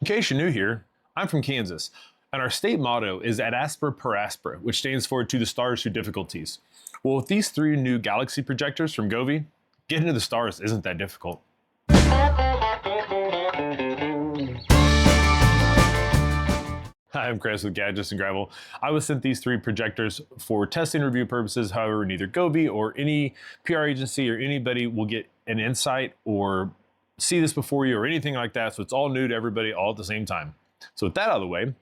In case you're new here, I'm from Kansas, and our state motto is ad aspera per aspera, which stands for to the stars through difficulties. Well, with these three new Galaxy projectors from Govee, getting to the stars isn't that difficult. Hi, I'm Chris with Gadgets and Gravel. I was sent these three projectors for testing review purposes. However, neither Govee or any PR agency or anybody will get an insight or see this before you or anything like that. So it's all new to everybody all at the same time. So with that out of the way,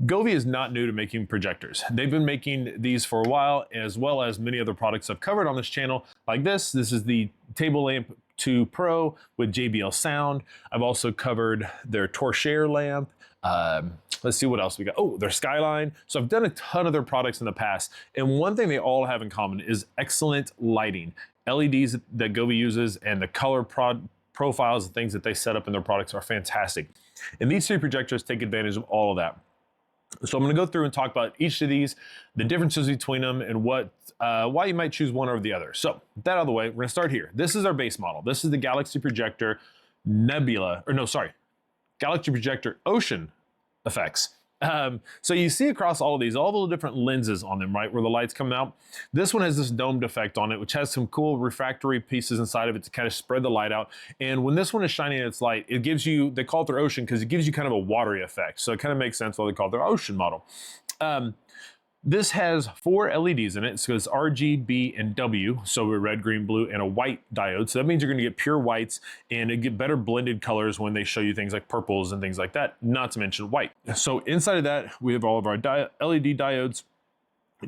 Govee is not new to making projectors. They've been making these for a while, as well as many other products I've covered on this channel like this. This is the Table Lamp 2 Pro with JBL sound. I've also covered their Torshare lamp. Let's see what else we got. Oh, their Skyline. So I've done a ton of their products in the past. And one thing they all have in common is excellent lighting. LEDs that Govee uses and the color profiles and things that they set up in their products are fantastic. And these three projectors take advantage of all of that. So I'm going to go through and talk about each of these, the differences between them, and why you might choose one over the other. So with that out of the way, we're going to start here. This is our base model. This is the Galaxy Projector Nebula, or no, sorry, Galaxy Projector Ocean effects. So you see across all of these, all the different lenses on them, right, where the lights come out. This one has this domed effect on it, which has some cool refractory pieces inside of it to kind of spread the light out. And when this one is shining its light, it gives you, they call it their ocean because it gives you kind of a watery effect. So it kind of makes sense why they call it their ocean model. This has 4 LEDs in it. So it's RGBW, so a red, green, blue, and a white diode. So that means you're going to get pure whites and it get better blended colors when they show you things like purples and things like that, not to mention white. So inside of that, we have all of our LED diodes.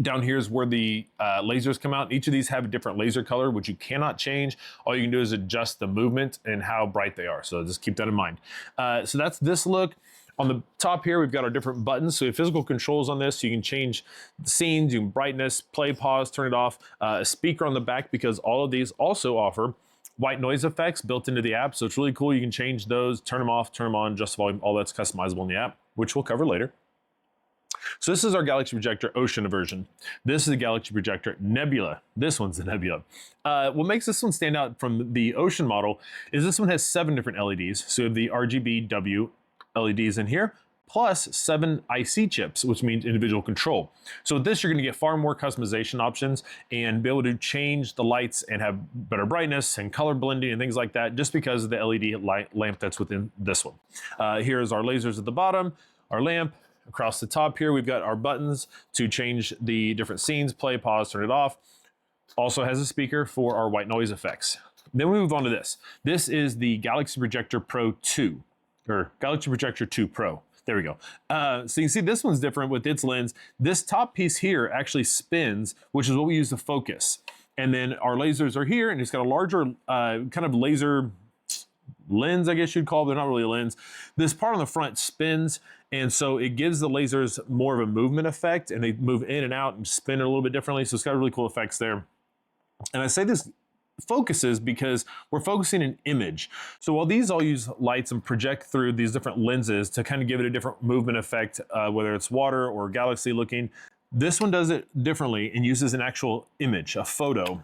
Down here is where the lasers come out. Each of these have a different laser color, which you cannot change. All you can do is adjust the movement and how bright they are. So just keep that in mind. So that's this look. On the top here, we've got our different buttons. So you have physical controls on this. So you can change the scenes, you can brightness, play, pause, turn it off. A speaker on the back because all of these also offer white noise effects built into the app. So it's really cool. You can change those, turn them off, turn them on, adjust the volume. All that's customizable in the app, which we'll cover later. So this is our Galaxy Projector Ocean version. This is the Galaxy Projector Nebula. This one's the Nebula. What makes this one stand out from the Ocean model is this one has 7 different LEDs. So you have the RGBW LEDs in here, plus 7 IC chips, which means individual control. So with this, you're going to get far more customization options and be able to change the lights and have better brightness and color blending and things like that, just because of the LED lamp that's within this one. Here's our lasers at the bottom, our lamp. Across the top here, we've got our buttons to change the different scenes, play, pause, turn it off. Also has a speaker for our white noise effects. Then we move on to this. This is the Galaxy Projector Pro 2. Or Galaxy Projector 2 Pro. There we go. So you can see this one's different with its lens. This top piece here actually spins, which is what we use to focus. And then our lasers are here, and it's got a larger kind of laser lens, I guess you'd call it. They're not really a lens. This part on the front spins, and so it gives the lasers more of a movement effect, and they move in and out and spin a little bit differently. So it's got really cool effects there. And I say this focuses because we're focusing an image. So while these all use lights and project through these different lenses to kind of give it a different movement effect, whether it's water or galaxy looking, this one does it differently and uses an actual image, a photo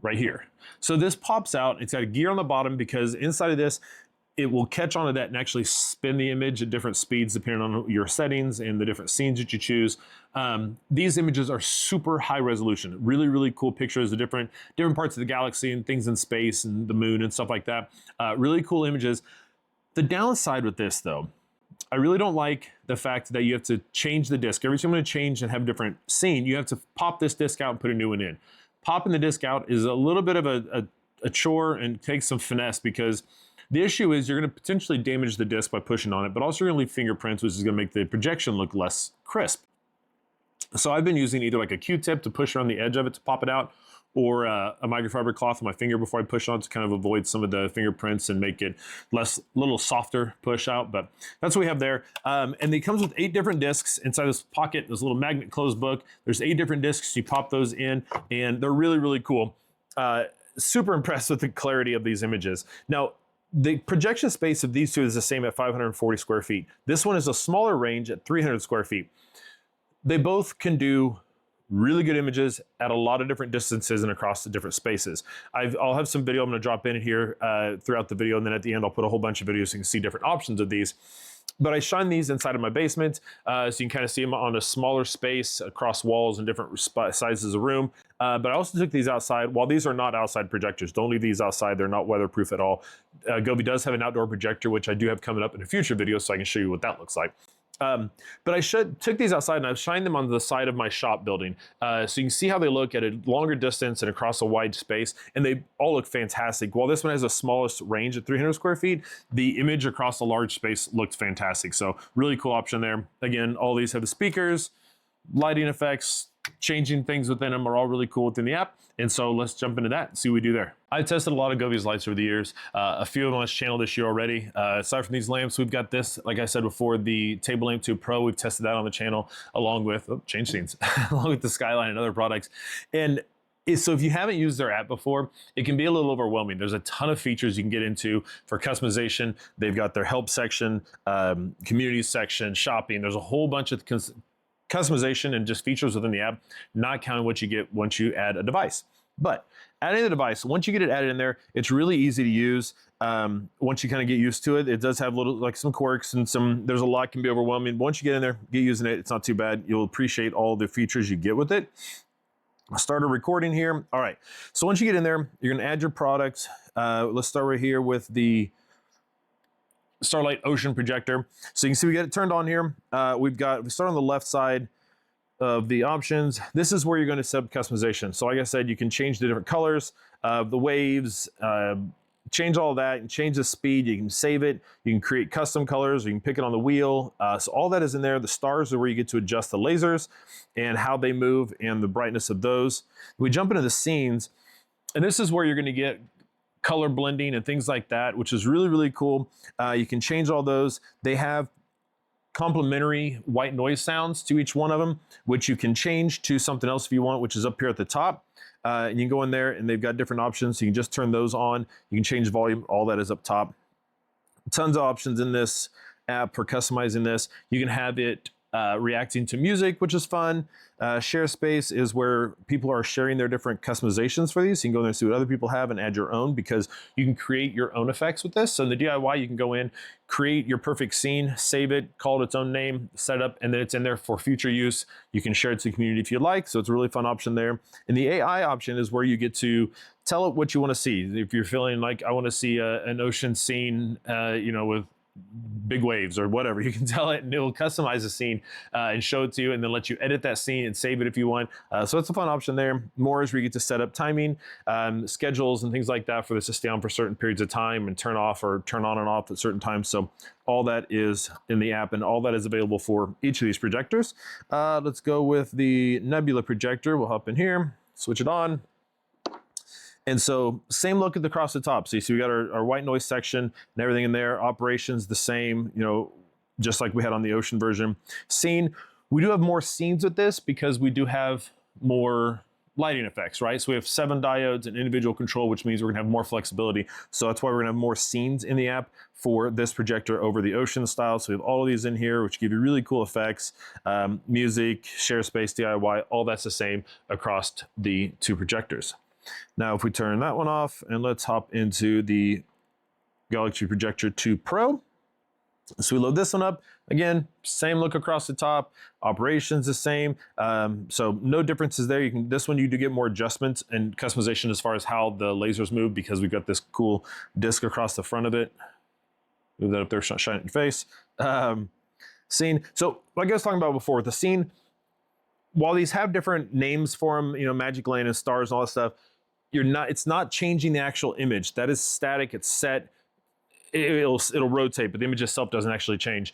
right here. So this pops out. It's got a gear on the bottom because inside of this, it will catch onto that and actually spin the image at different speeds depending on your settings and the different scenes that you choose. These images are super high resolution, really, really cool pictures of different parts of the galaxy and things in space and the moon and stuff like that. Really cool images. The downside with this though, I really don't like the fact that you have to change the disc. Every time you want to change and have a different scene, you have to pop this disc out and put a new one in. Popping the disc out is a little bit of a chore and takes some finesse because the issue is you're going to potentially damage the disc by pushing on it, but also you're going to leave fingerprints, which is going to make the projection look less crisp. So I've been using either like a Q-tip to push around the edge of it to pop it out, or a microfiber cloth on my finger before I push on to kind of avoid some of the fingerprints and make it little softer push out. But that's what we have there. And it comes with 8 different discs inside this pocket, this little magnet closed book. There's 8 different discs. You pop those in, and they're really, really cool. Super impressed with the clarity of these images. Now, the projection space of these two is the same at 540 square feet. This one is a smaller range at 300 square feet. They both can do really good images at a lot of different distances and across the different spaces. I'll have some video I'm going to drop in here throughout the video, and then at the end I'll put a whole bunch of videos so you can see different options of these. But I shine these inside of my basement, so you can kind of see them on a smaller space across walls and different sizes of room. But I also took these outside. While these are not outside projectors, don't leave these outside. They're not weatherproof at all. Govee does have an outdoor projector, which I do have coming up in a future video, so I can show you what that looks like. But I took these outside and I've shined them on the side of my shop building. So you can see how they look at a longer distance and across a wide space, and they all look fantastic. While this one has the smallest range at 300 square feet, the image across a large space looked fantastic. So really cool option there. Again, all these have the speakers, lighting effects, changing things within them are all really cool within the app. And so let's jump into that and see what we do there. I've tested a lot of Govee's lights over the years, a few of them on this channel this year already. Aside from these lamps, we've got this, like I said before, the Table Lamp 2 Pro. We've tested that on the channel along with, change scenes, along with the Skyline and other products. And so if you haven't used their app before, it can be a little overwhelming. There's a ton of features you can get into for customization. They've got their help section, community section, shopping. There's a whole bunch of customization and just features within the app, not counting what you get once you add a device. But adding the device, once you get it added in there, it's really easy to use. Once you kind of get used to it, it does have little, like some quirks and there's a lot can be overwhelming. But once you get in there, get using it, it's not too bad. You'll appreciate all the features you get with it. I'll start a recording here. All right, so once you get in there, you're gonna add your products. Let's start right here with the Star Light Ocean Projector. So you can see we got it turned on here. We start on the left side of the options. This is where you're going to set up customization. So like I said, you can change the different colors, the waves, change all that, and change the speed. You can save it. You can create custom colors, or you can pick it on the wheel. So all that is in there. The stars are where you get to adjust the lasers and how they move and the brightness of those. We jump into the scenes, and this is where you're going to get color blending and things like that, which is really, really cool. You can change all those. They have complementary white noise sounds to each one of them, which you can change to something else if you want, which is up here at the top. And you can go in there and they've got different options. So you can just turn those on. You can change volume. All that is up top. Tons of options in this app for customizing this. You can have it reacting to music, which is fun. Share space is where people are sharing their different customizations for these. So you can go there and see what other people have and add your own, because you can create your own effects with this. So in the DIY, you can go in, create your perfect scene, save it, call it its own name, set it up, and then it's in there for future use. You can share it to the community if you'd like. So it's a really fun option there. And the AI option is where you get to tell it what you want to see. If you're feeling like, I want to see an ocean scene, with big waves or whatever, you can tell it and it will customize the scene and show it to you, and then let you edit that scene and save it if you want. So it's a fun option there. More is where you get to set up timing, schedules and things like that for this to stay on for certain periods of time and turn off or turn on and off at certain times. So all that is in the app, and all that is available for each of these projectors. Let's go with the Nebula projector. We'll hop in here, switch it on. And so same look across the top. So you see we got our white noise section and everything in there. Operations the same, just like we had on the Ocean version. Scene, we do have more scenes with this because we do have more lighting effects, right? So we have 7 diodes and individual control, which means we're gonna have more flexibility. So that's why we're gonna have more scenes in the app for this projector over the Ocean style. So we have all of these in here, which give you really cool effects. Music, share space, DIY, all that's the same across the 2 projectors. Now, if we turn that one off and let's hop into the Galaxy Projector 2 Pro. So we load this one up. Again, same look across the top. Operations the same. So no differences there. This one you do get more adjustments and customization as far as how the lasers move, because we've got this cool disc across the front of it. Move that up there, shine it in your face. Scene. So like I was talking about before, the scene, while these have different names for them, Magic Land and stars and all that stuff, it's not changing the actual image. That is static, it's set. It'll rotate, but the image itself doesn't actually change.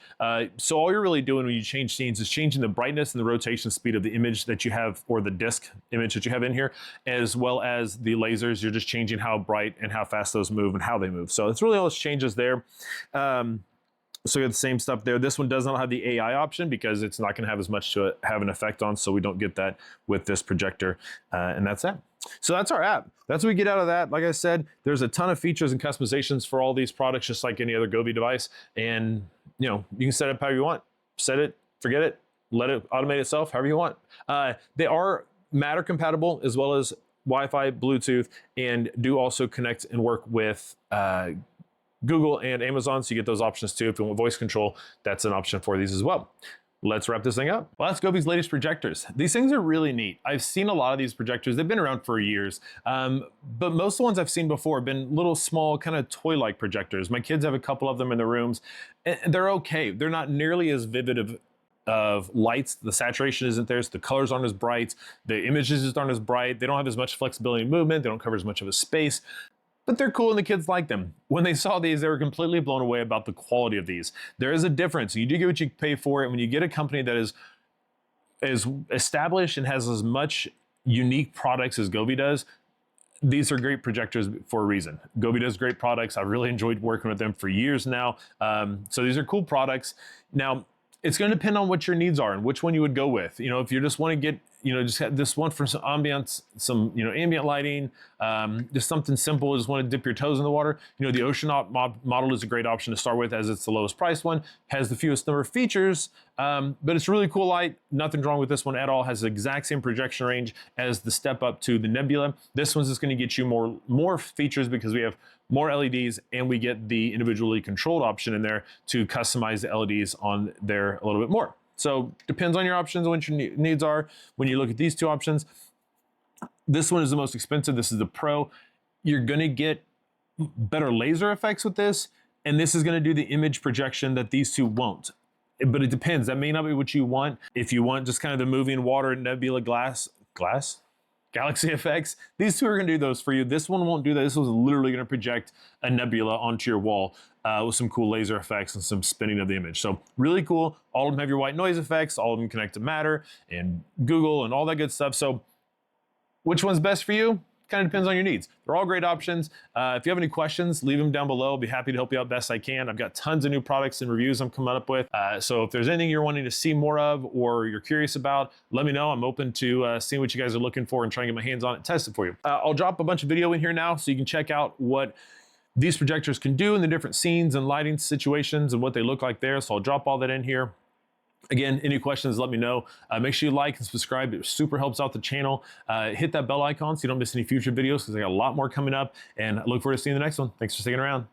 So all you're really doing when you change scenes is changing the brightness and the rotation speed of the image that you have, or the disk image that you have in here, as well as the lasers. You're just changing how bright and how fast those move and how they move. So it's really all those changes there. So you have the same stuff there. This one does not have the AI option because it's not gonna have as much to have an effect on, so we don't get that with this projector, and that's that. So that's our app. That's what we get out of that. Like I said, there's a ton of features and customizations for all these products, just like any other Govee device. And you can set it up how you want. Set it, forget it. let it automate itself however you want. They are Matter compatible as well as Wi-Fi, Bluetooth, and do also connect and work with Google and Amazon, so you get those options too. If you want voice control, that's an option for these as well. Let's wrap this thing up. Well, that's Govee's latest projectors. These things are really neat. I've seen a lot of these projectors. They've been around for years, but most of the ones I've seen before have been little, small, kind of toy-like projectors. My kids have a couple of them in their rooms, and they're okay. They're not nearly as vivid of lights. The saturation isn't there, so the colors aren't as bright. The images just aren't as bright. They don't have as much flexibility in movement. They don't cover as much of a space. But they're cool and the kids like them. When they saw these, they were completely blown away about the quality of these. There is a difference. You do get what you pay for it. When you get a company that is established and has as much unique products as Govee does, these are great projectors for a reason. Govee does great products. I've really enjoyed working with them for years now. So these are cool products. Now, it's going to depend on what your needs are and which one you would go with. You know, if you just want to get, just have this one for some ambience, some, ambient lighting, just something simple, just want to dip your toes in the water. The Ocean model is a great option to start with, as it's the lowest priced one, has the fewest number of features, but it's really cool light. Nothing wrong with this one at all. Has the exact same projection range as the step up to the Nebula. This one's just going to get you more features because we have more LEDs and we get the individually controlled option in there to customize the LEDs on there a little bit more. So depends on your options and what your needs are. When you look at these two options, this one is the most expensive. This is the Pro. You're going to get better laser effects with this, and this is going to do the image projection that these two won't. But it depends. That may not be what you want. If you want just kind of the moving water Nebula Galaxy effects, these two are going to do those for you. This one won't do that. This was literally going to project a nebula onto your wall with some cool laser effects and some spinning of the image. So really cool. All of them have your white noise effects. All of them connect to Matter and Google and all that good stuff. So which one's best for you? Kind of depends on your needs. They're all great options. If you have any questions, leave them down below. I'll be happy to help you out best I can. I've got tons of new products and reviews I'm coming up with. So if there's anything you're wanting to see more of or you're curious about, let me know. I'm open to seeing what you guys are looking for and trying to get my hands on it and test it for you. I'll drop a bunch of video in here now so you can check out what these projectors can do in the different scenes and lighting situations and what they look like there. So I'll drop all that in here. Again, any questions, let me know. Make sure you like and subscribe. It super helps out the channel. Hit that bell icon so you don't miss any future videos because I got a lot more coming up, and I look forward to seeing the next one. Thanks for sticking around.